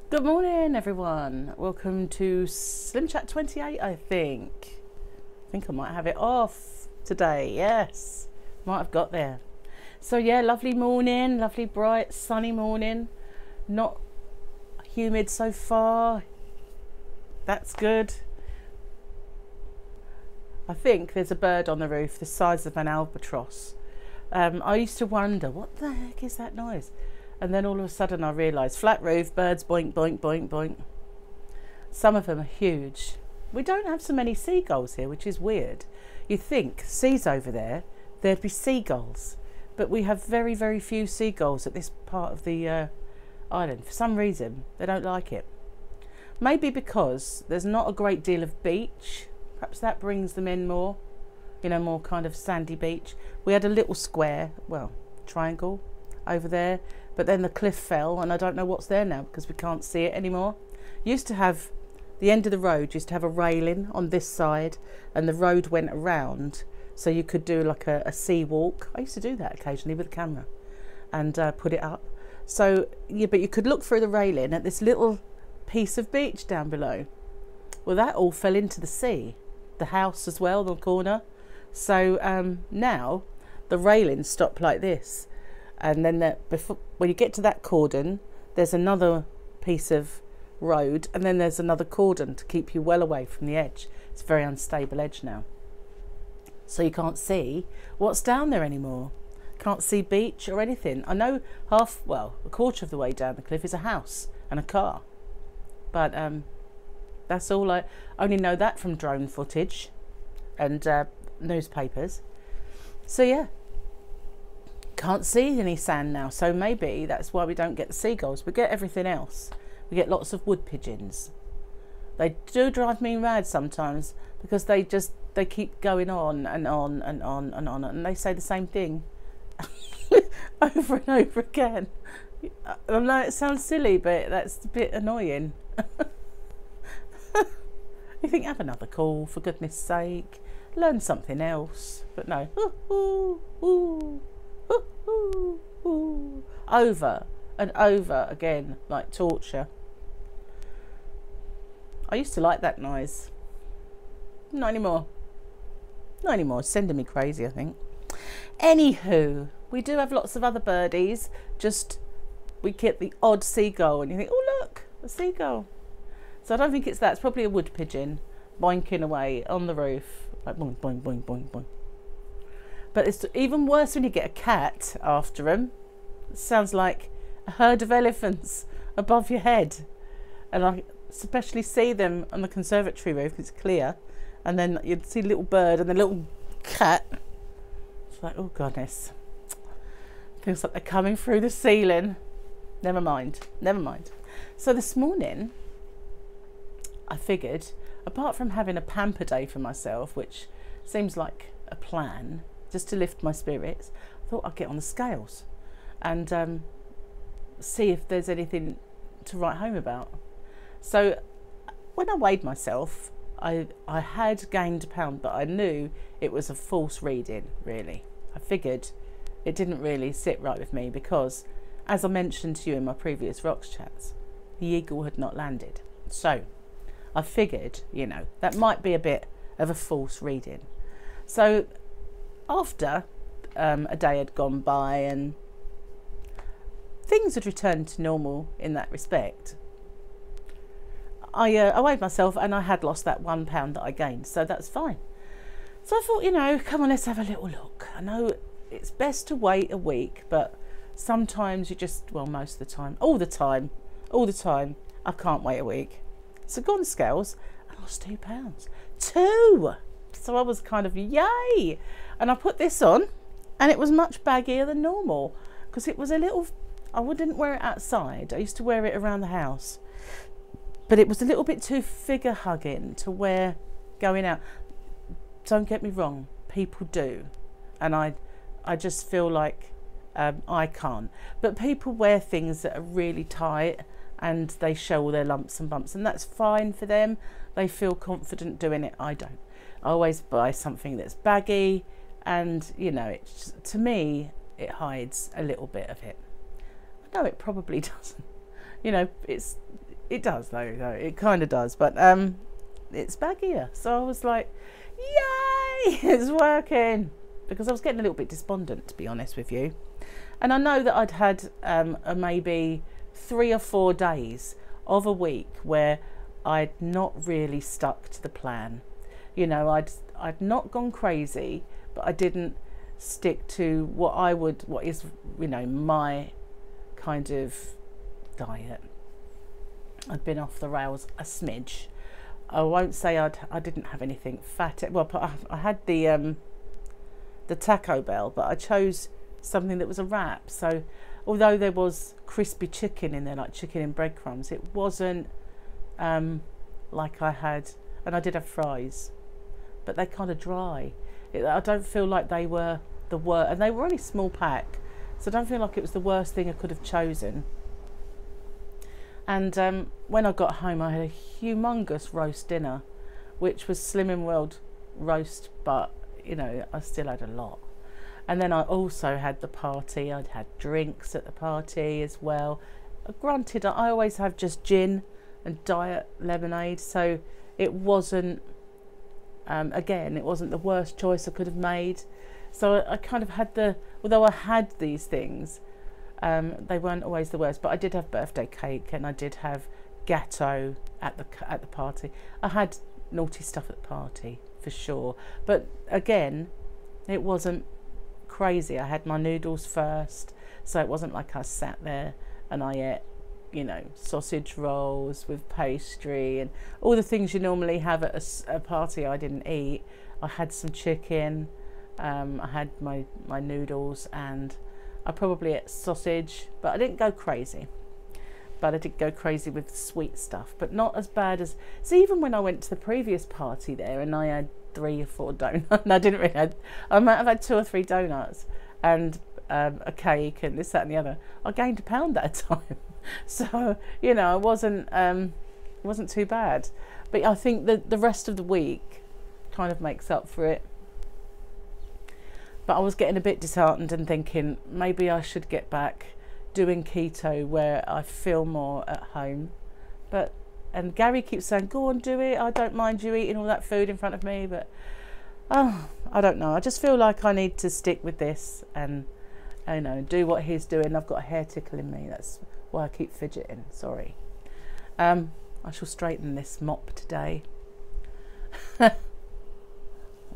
Good morning, everyone. Welcome to SlimChat 28, I think. I think I might have it off today. Yes, might have got there. So yeah, lovely morning, lovely bright sunny morning. Not humid so far. That's good. I think there's a bird on the roof the size of an albatross. I used to wonder, what the heck is that noise? And then all of a sudden I realised, flat roof, birds boink, boink, boink, boink. Some of them are huge. We don't have so many seagulls here, which is weird. You'd think, seas over there, there'd be seagulls. But we have very, very few seagulls at this part of the island. For some reason, they don't like it. Maybe because there's not a great deal of beach. Perhaps that brings them in more. You know, more kind of sandy beach. We had a little square, well, triangle over there. But then the cliff fell and I don't know what's there now because we can't see it anymore. Used to have, the end of the road used to have a railing on this side and the road went around so you could do like a sea walk. I used to do that occasionally with a camera and put it up. So, yeah, but you could look through the railing at this little piece of beach down below. Well, that all fell into the sea. The house as well, the corner. So now the railings stop like this. And then when you get to that cordon, there's another piece of road and then there's another cordon to keep you well away from the edge. It's a very unstable edge now. So you can't see what's down there anymore. Can't see beach or anything. I know a quarter of the way down the cliff is a house and a car. But that's all. I only know that from drone footage and newspapers. So yeah. Can't see any sand now, so maybe that's why we don't get the seagulls. We get everything else. We get lots of wood pigeons. They do drive me mad sometimes because they keep going on and on and on and on, and they say the same thing over and over again. I know it sounds silly, but that's a bit annoying. You think, have another call for goodness sake, learn something else, but no. Over and over again, like torture. I used to like that noise. Not anymore. Not anymore. It's sending me crazy, I think. Anywho, we do have lots of other birdies. Just we get the odd seagull, and you think, oh look, a seagull. So I don't think it's that. It's probably a wood pigeon boinking away on the roof, like boing, boing, boing, boing, boing. But it's even worse when you get a cat after them. It sounds like a herd of elephants above your head. And I especially see them on the conservatory roof, it's clear. And then you'd see a little bird and the little cat. It's like, oh goodness. Feels like they're coming through the ceiling. Never mind, never mind. So this morning, I figured, apart from having a pamper day for myself, which seems like a plan, just to lift my spirits, I thought I'd get on the scales and see if there's anything to write home about. So when I weighed myself, I had gained a pound, but I knew it was a false reading, really. I figured it didn't really sit right with me because, as I mentioned to you in my previous Rocks chats, the eagle had not landed. So I figured, you know, that might be a bit of a false reading. So after a day had gone by and things had returned to normal in that respect, I weighed myself and I had lost that £1 that I gained, so that's fine. So I thought, you know, come on, let's have a little look. I know it's best to wait a week, but sometimes you just, well, most of the time, all the time, I can't wait a week. So I got on the scales and I lost £2. 2! So I was kind of, yay! And I put this on and it was much baggier than normal because it was a little, I wouldn't wear it outside. I used to wear it around the house. But it was a little bit too figure hugging to wear going out. Don't get me wrong, people do. And I just feel like I can't. But people wear things that are really tight and they show all their lumps and bumps, and that's fine for them. They feel confident doing it. I don't. I always buy something that's baggy, and you know, it's, to me it hides a little bit of it. I know it probably doesn't. You know, it's It does though, it kind of does, but it's baggier. So I was like, yay, it's working, because I was getting a little bit despondent, to be honest with you. And I know that I'd had maybe 3 or 4 days of a week where I'd not really stuck to the plan. You know, I'd not gone crazy, but I didn't stick to what is, you know, my kind of diet. I'd been off the rails a smidge. I won't say I didn't have anything fat. Well, I had the Taco Bell, but I chose something that was a wrap. So although there was crispy chicken in there, like chicken in breadcrumbs, it wasn't like I had, and I did have fries, but they're kind of dry. I don't feel like they were the worst, and they were only small pack, so I don't feel like it was the worst thing I could have chosen. And when I got home, I had a humongous roast dinner, which was Slimming World roast, but you know, I still had a lot. And then I also had the party. I'd had drinks at the party as well. Granted, I always have just gin and diet lemonade, so it wasn't, again, it wasn't the worst choice I could have made. So I kind of had although I had these things, they weren't always the worst. But I did have birthday cake, and I did have gâteau at the party. I had naughty stuff at the party for sure, but again, it wasn't crazy. I had my noodles first, so it wasn't like I sat there and I ate, you know, sausage rolls with pastry and all the things you normally have at a party. I didn't eat. I had some chicken, I had my noodles, and I probably ate sausage, but I didn't go crazy. But I did go crazy with the sweet stuff, but not as bad as, so even when I went to the previous party there and I had 3 or 4 donuts, and I might have had 2 or 3 donuts and a cake and this, that and the other, I gained 1 pound that time. So, you know, it wasn't too bad. But I think that the rest of the week kind of makes up for it. But I was getting a bit disheartened and thinking maybe I should get back doing keto where I feel more at home. And Gary keeps saying, go on, do it, I don't mind you eating all that food in front of me, but I don't know, I just feel like I need to stick with this and, you know, do what he's doing. I've got a hair tickle in me, that's why I keep fidgeting, sorry. I shall straighten this mop today.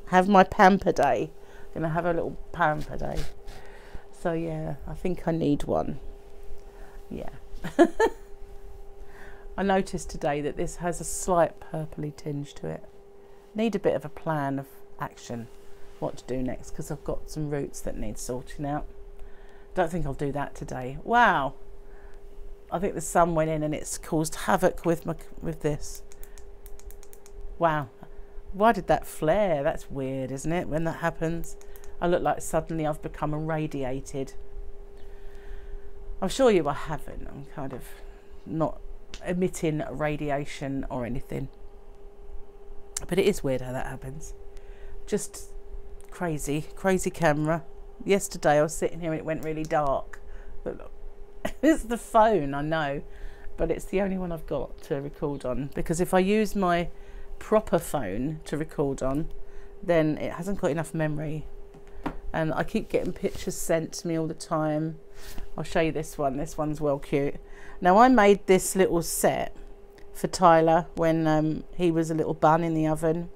Have my pamper day. Gonna have a little pamper day. So yeah, I think I need one. Yeah. I noticed today that this has a slight purpley tinge to it. Need a bit of a plan of action, what to do next, because I've got some roots that need sorting out. Don't think I'll do that today. Wow. I think the sun went in and it's caused havoc with this. Wow. Why did that flare? That's weird, isn't it, when that happens? I look like suddenly I've become irradiated. I'm sure I haven't. I'm kind of not emitting radiation or anything. But it is weird how that happens. Just crazy camera. Yesterday I was sitting here and it went really dark. But look, it's the phone, I know. But it's the only one I've got to record on. Because if I use my proper phone to record on, then it hasn't got enough memory. And I keep getting pictures sent to me all the time. I'll show you this one. This one's well cute. Now I made this little set for Tyler when he was a little bun in the oven,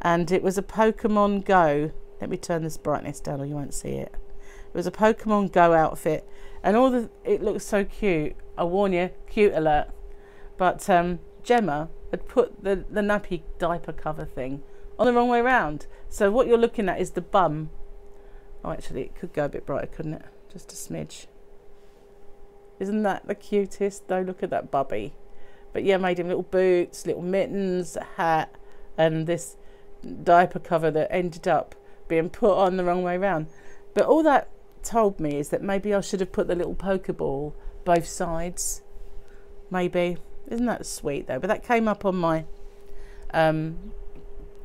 and it was a Pokemon Go. Let me turn this brightness down or you won't see it. It was a Pokemon Go outfit, and it looks so cute. I warn you, cute alert. But Gemma had put the nappy diaper cover thing on the wrong way around. So what you're looking at is the bum. Oh, actually, it could go a bit brighter, couldn't it? Just a smidge. Isn't that the cutest, though? Look at that bubby. But yeah, made him little boots, little mittens, a hat, and this diaper cover that ended up being put on the wrong way around. But all that told me is that maybe I should have put the little Pokeball both sides. Maybe. Isn't that sweet, though? But that came up on my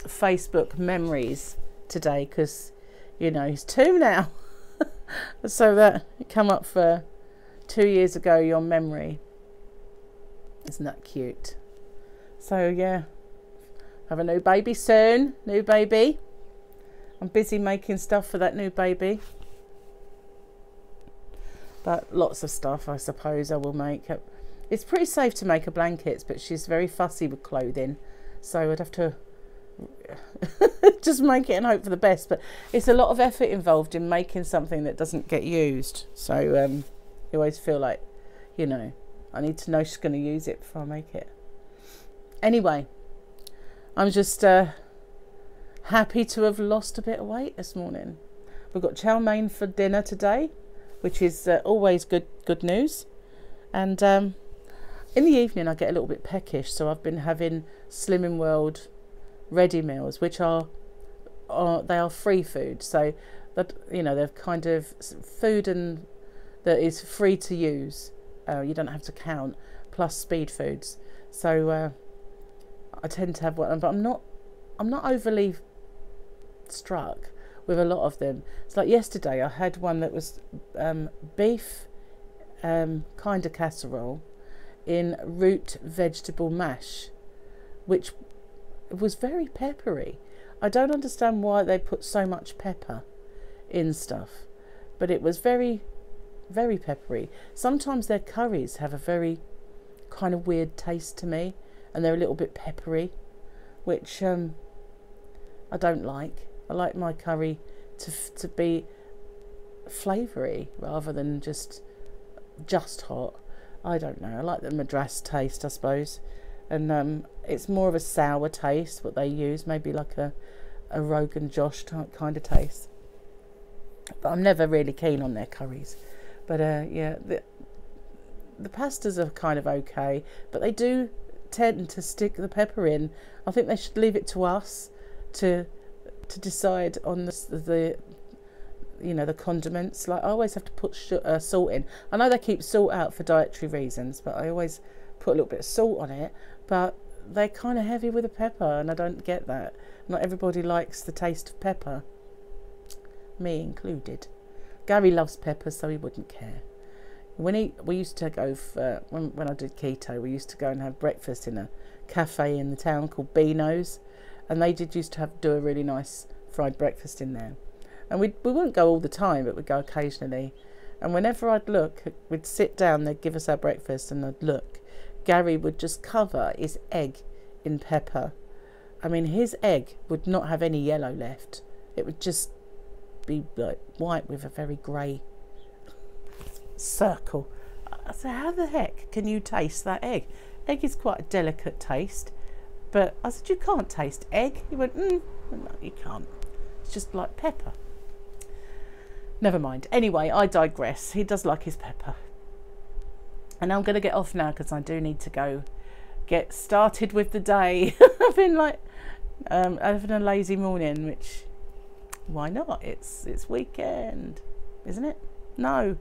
Facebook memories today because, you know, he's 2 now. So that come up for 2 years ago, your memory. Isn't that cute? So yeah, have a new baby soon. New baby. I'm busy making stuff for that new baby. But lots of stuff, I suppose, I will make. It's pretty safe to make her blankets, but she's very fussy with clothing. So I'd have to just make it and hope for the best. But it's a lot of effort involved in making something that doesn't get used. So you always feel like, you know, I need to know she's going to use it before I make it. Anyway, I'm just happy to have lost a bit of weight this morning. We've got chow mein for dinner today, which is always good news. And in the evening I get a little bit peckish, so I've been having Slimming World ready meals, which are they are free food. So that, you know, they're kind of food and that is free to use. You don't have to count, plus speed foods. So I tend to have one, but I'm not overly struck with a lot of them. It's like yesterday I had one that was beef kind of casserole in root vegetable mash, which was very peppery. I don't understand why they put so much pepper in stuff, but it was very, very peppery. Sometimes their curries have a very kind of weird taste to me, and they're a little bit peppery, which I don't like. I like my curry to be flavoury rather than just hot. I don't know. I like the Madras taste, I suppose. And it's more of a sour taste, what they use. Maybe like a Rogan Josh type kind of taste. But I'm never really keen on their curries. But yeah, the pastas are kind of okay. But they do tend to stick the pepper in. I think they should leave it to us to decide on the you know, the condiments. Like I always have to put salt in. I know they keep salt out for dietary reasons, but I always put a little bit of salt on it. But they're kind of heavy with the pepper, and I don't get that. Not everybody likes the taste of pepper, me included. Gary loves pepper, so he wouldn't care. We used to go for, when I did keto, we used to go and have breakfast in a cafe in the town called Beano's, and they used to do a really nice fried breakfast in there. And we wouldn't go all the time, but we'd go occasionally. And whenever I'd look, we'd sit down, they'd give us our breakfast, and I'd look. Gary would just cover his egg in pepper. I mean, his egg would not have any yellow left. It would just be like white with a very grey circle. I said, how the heck can you taste that egg? Egg is quite a delicate taste. But I said, you can't taste egg. He went, no, you can't. It's just like pepper. Never mind. Anyway, I digress. He does like his pepper. And I'm going to get off now because I do need to go get started with the day. I've been like having a lazy morning, which, why not? It's weekend, isn't it? No.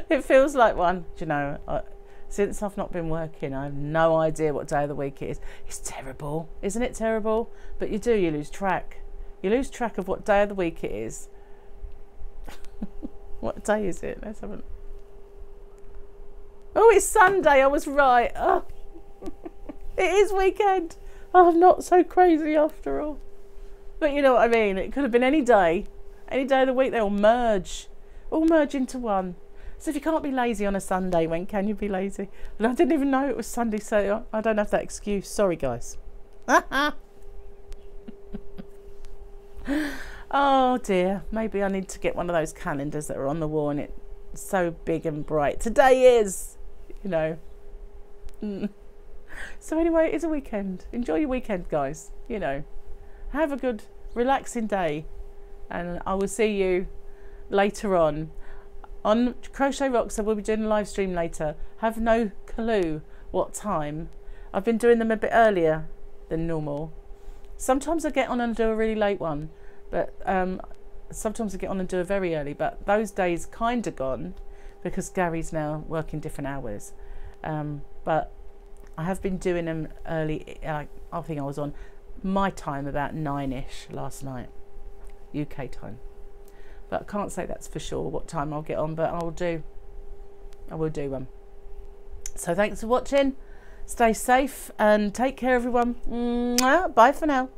It feels like one. Do you know, since I've not been working, I have no idea what day of the week it is. It's terrible. Isn't it terrible? But you lose track. You lose track of what day of the week it is. What day is it? Let's have a... Oh, it's Sunday. I was right. Oh. It is weekend. Oh, I'm not so crazy after all. But you know what I mean. It could have been any day. Any day of the week. They all merge into one. So if you can't be lazy on a Sunday, when can you be lazy? And I didn't even know it was Sunday, so I don't have that excuse. Sorry, guys. Oh dear, maybe I need to get one of those calendars that are on the wall and it's so big and bright. Today is, you know. So anyway, it's a weekend. Enjoy your weekend, guys. You know, have a good, relaxing day, and I will see you later on Crochet Rocks. I will be doing a live stream later. Have no clue what time. I've been doing them a bit earlier than normal. Sometimes I get on and do a really late one, but sometimes I get on and do a very early, but those days kind of gone because Gary's now working different hours. But I have been doing them early. I think I was on my time about 9ish last night, UK time. But I can't say that's for sure what time I'll get on, but I will do one. So thanks for watching. Stay safe and take care, everyone. Bye for now.